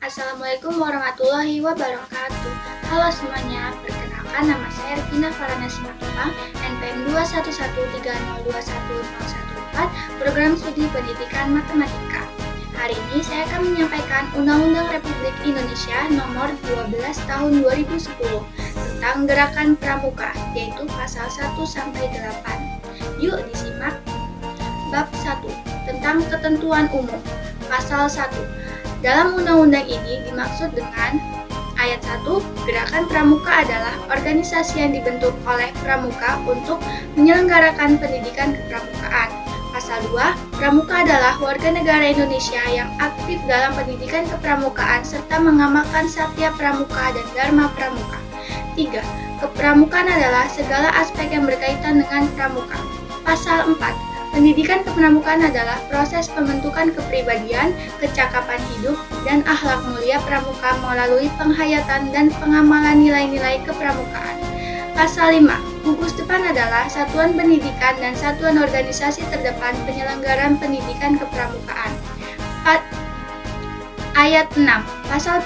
Assalamualaikum warahmatullahi wabarakatuh. Halo semuanya, perkenalkan nama saya Revina Farana Simatupang, NPM 211302114, Program Studi Pendidikan Matematika. Hari ini saya akan menyampaikan Undang-Undang Republik Indonesia Nomor 12 Tahun 2010 tentang Gerakan Pramuka, yaitu pasal 1-8. Yuk disimak. Bab 1 tentang Ketentuan Umum. Pasal 1. Dalam undang-undang ini dimaksud dengan ayat 1, Gerakan Pramuka adalah organisasi yang dibentuk oleh pramuka untuk menyelenggarakan pendidikan kepramukaan. Pasal 2, pramuka adalah warga negara Indonesia yang aktif dalam pendidikan kepramukaan serta mengamalkan Satya Pramuka dan Dharma Pramuka. 3, kepramukaan adalah segala aspek yang berkaitan dengan pramuka. Pasal 4, pendidikan kepramukaan adalah proses pembentukan kepribadian, kecakapan hidup, dan akhlak mulia pramuka melalui penghayatan dan pengamalan nilai-nilai kepramukaan. Pasal 5. Gugus depan adalah satuan pendidikan dan satuan organisasi terdepan penyelenggaraan pendidikan kepramukaan. Ayat 6. Pasal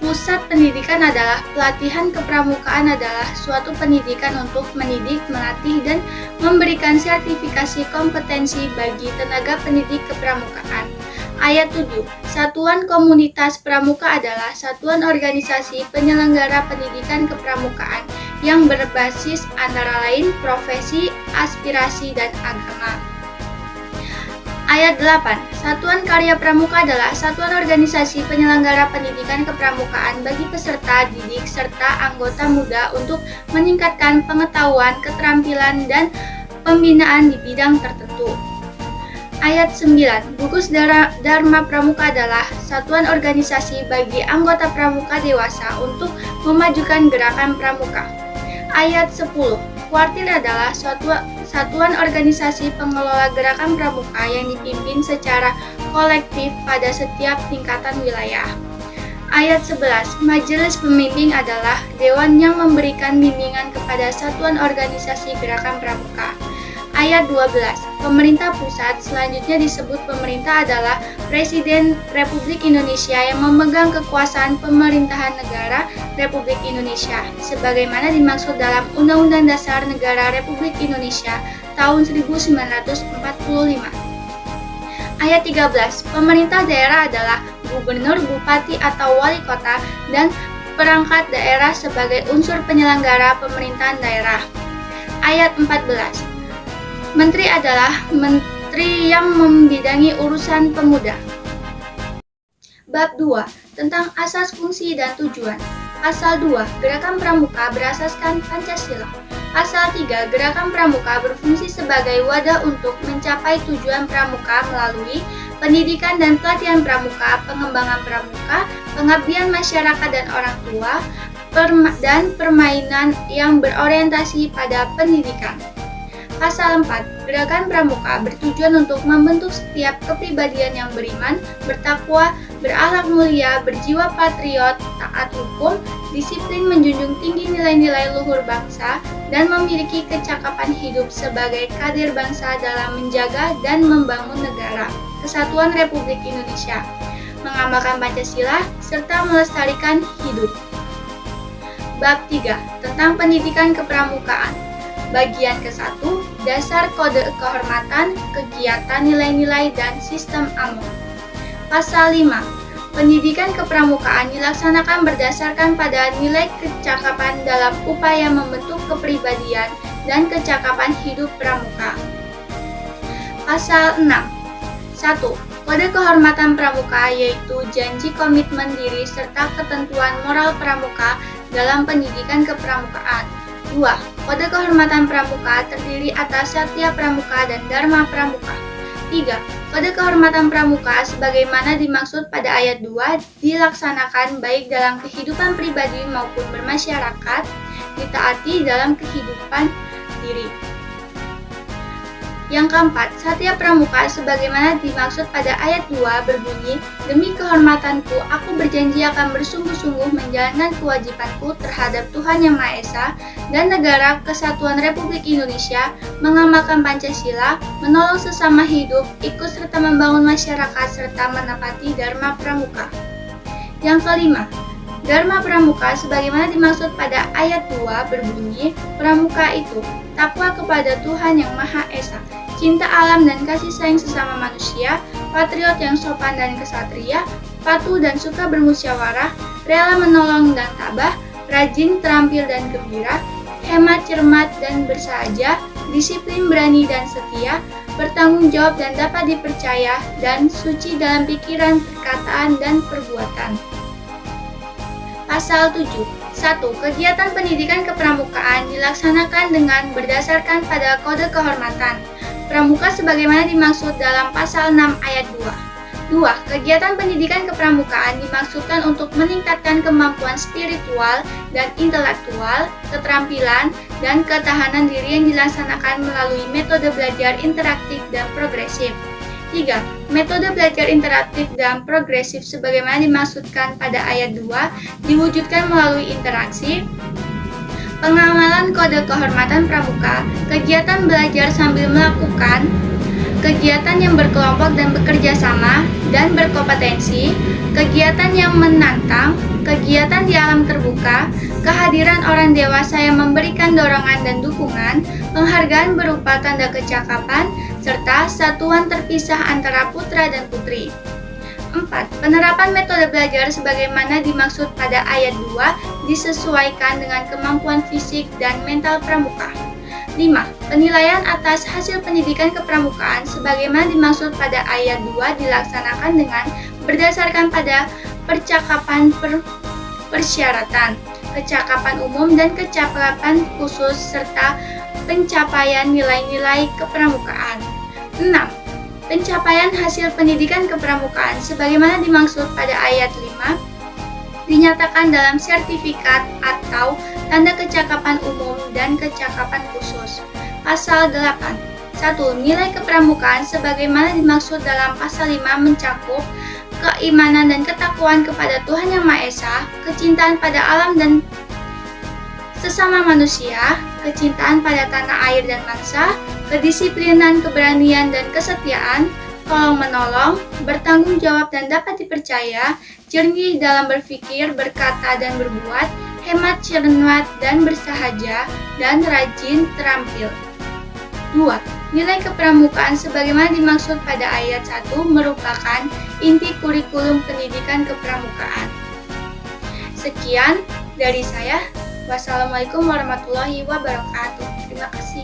Pusat pendidikan adalah pelatihan kepramukaan adalah suatu pendidikan untuk mendidik, melatih, dan memberikan sertifikasi kompetensi bagi tenaga pendidik kepramukaan. Ayat 7. Satuan komunitas pramuka adalah satuan organisasi penyelenggara pendidikan kepramukaan yang berbasis antara lain profesi, aspirasi, dan agama. Ayat 8. Satuan Karya Pramuka adalah satuan organisasi penyelenggara pendidikan kepramukaan bagi peserta didik serta anggota muda untuk meningkatkan pengetahuan, keterampilan, dan pembinaan di bidang tertentu. Ayat 9. Gugus Dharma Pramuka adalah satuan organisasi bagi anggota pramuka dewasa untuk memajukan gerakan pramuka. Ayat 10. Kuartil adalah satuan organisasi pengelola gerakan pramuka yang dipimpin secara kolektif pada setiap tingkatan wilayah. Ayat 11. Majelis Pembimbing adalah dewan yang memberikan bimbingan kepada satuan organisasi gerakan pramuka. Ayat 12. Pemerintah pusat selanjutnya disebut pemerintah adalah Presiden Republik Indonesia yang memegang kekuasaan pemerintahan negara Republik Indonesia sebagaimana dimaksud dalam Undang-Undang Dasar Negara Republik Indonesia tahun 1945. Ayat 13. Pemerintah daerah adalah gubernur, bupati atau wali kota dan perangkat daerah sebagai unsur penyelenggara pemerintahan daerah. Ayat 14. Menteri adalah menteri yang membidangi urusan pemuda. Bab 2 tentang asas, fungsi, dan tujuan. Pasal 2. Gerakan Pramuka berasaskan Pancasila. Pasal 3. Gerakan Pramuka berfungsi sebagai wadah untuk mencapai tujuan pramuka melalui pendidikan dan pelatihan pramuka, pengembangan pramuka, pengabdian masyarakat dan orang tua, dan permainan yang berorientasi pada pendidikan. Pasal 4. Gerakan Pramuka bertujuan untuk membentuk setiap kepribadian yang beriman, bertakwa, berakhlak mulia, berjiwa patriot, taat hukum, disiplin, menjunjung tinggi nilai-nilai luhur bangsa, dan memiliki kecakapan hidup sebagai kader bangsa dalam menjaga dan membangun negara Kesatuan Republik Indonesia, mengamalkan Pancasila, serta melestarikan hidup. Bab 3 tentang pendidikan kepramukaan. Bagian ke-1, dasar kode kehormatan, kegiatan nilai-nilai, dan sistem AMO. Pasal 5, pendidikan kepramukaan dilaksanakan berdasarkan pada nilai kecakapan dalam upaya membentuk kepribadian dan kecakapan hidup pramuka. Pasal 6, 1. Kode kehormatan pramuka yaitu janji komitmen diri serta ketentuan moral pramuka dalam pendidikan kepramukaan. 2. Kode kehormatan pramuka terdiri atas Satya Pramuka dan Dharma Pramuka. 3. Kode kehormatan pramuka sebagaimana dimaksud pada ayat 2 dilaksanakan baik dalam kehidupan pribadi maupun bermasyarakat, ditaati dalam kehidupan diri. Yang keempat, Satya Pramuka sebagaimana dimaksud pada ayat 2 berbunyi, demi kehormatanku, aku berjanji akan bersungguh-sungguh menjalankan kewajibanku terhadap Tuhan Yang Maha Esa dan negara Kesatuan Republik Indonesia, mengamalkan Pancasila, menolong sesama hidup, ikut serta membangun masyarakat, serta menepati Dharma Pramuka. Yang kelima, Dharma Pramuka sebagaimana dimaksud pada ayat 2 berbunyi, pramuka itu takwa kepada Tuhan Yang Maha Esa, cinta alam dan kasih sayang sesama manusia, patriot yang sopan dan kesatria, patuh dan suka bermusyawarah, rela menolong dan tabah, rajin, terampil dan gembira, hemat, cermat dan bersahaja, disiplin, berani dan setia, bertanggung jawab dan dapat dipercaya, dan suci dalam pikiran, perkataan, dan perbuatan. Pasal 7. 1. Kegiatan pendidikan kepramukaan dilaksanakan dengan berdasarkan pada kode kehormatan pramuka sebagaimana dimaksud dalam pasal 6 ayat 2. 2. Kegiatan pendidikan kepramukaan dimaksudkan untuk meningkatkan kemampuan spiritual dan intelektual, keterampilan, dan ketahanan diri yang dilaksanakan melalui metode belajar interaktif dan progresif. 3. Metode belajar interaktif dan progresif sebagaimana dimaksudkan pada ayat 2 diwujudkan melalui interaksi, pengamalan kode kehormatan pramuka, kegiatan belajar sambil melakukan, kegiatan yang berkelompok dan bekerja sama dan berkompetensi, kegiatan yang menantang, kegiatan di alam terbuka, kehadiran orang dewasa yang memberikan dorongan dan dukungan, penghargaan berupa tanda kecakapan, serta satuan terpisah antara putra dan putri. 4. Penerapan metode belajar sebagaimana dimaksud pada ayat 2 disesuaikan dengan kemampuan fisik dan mental pramuka. 5. Penilaian atas hasil pendidikan kepramukaan sebagaimana dimaksud pada ayat 2 dilaksanakan dengan berdasarkan pada percakapan persyaratan, kecakapan umum dan kecakapan khusus serta pencapaian nilai-nilai kepramukaan. 6. Pencapaian hasil pendidikan kepramukaan sebagaimana dimaksud pada ayat 5 dinyatakan dalam sertifikat atau tanda kecakapan umum dan kecakapan khusus. Pasal 8. 1. Nilai kepramukaan sebagaimana dimaksud dalam pasal 5 mencakup keimanan dan ketakwaan kepada Tuhan Yang Maha Esa, kecintaan pada alam dan sesama manusia, kecintaan pada tanah air dan bangsa, kedisiplinan, keberanian dan kesetiaan, tolong-menolong, bertanggung jawab dan dapat dipercaya, jernih dalam berpikir, berkata dan berbuat, hemat, cermat dan bersahaja, dan rajin, terampil. 2. Nilai kepramukaan sebagaimana dimaksud pada ayat 1 merupakan inti kurikulum pendidikan kepramukaan. Sekian dari saya. Wassalamualaikum warahmatullahi wabarakatuh. Terima kasih.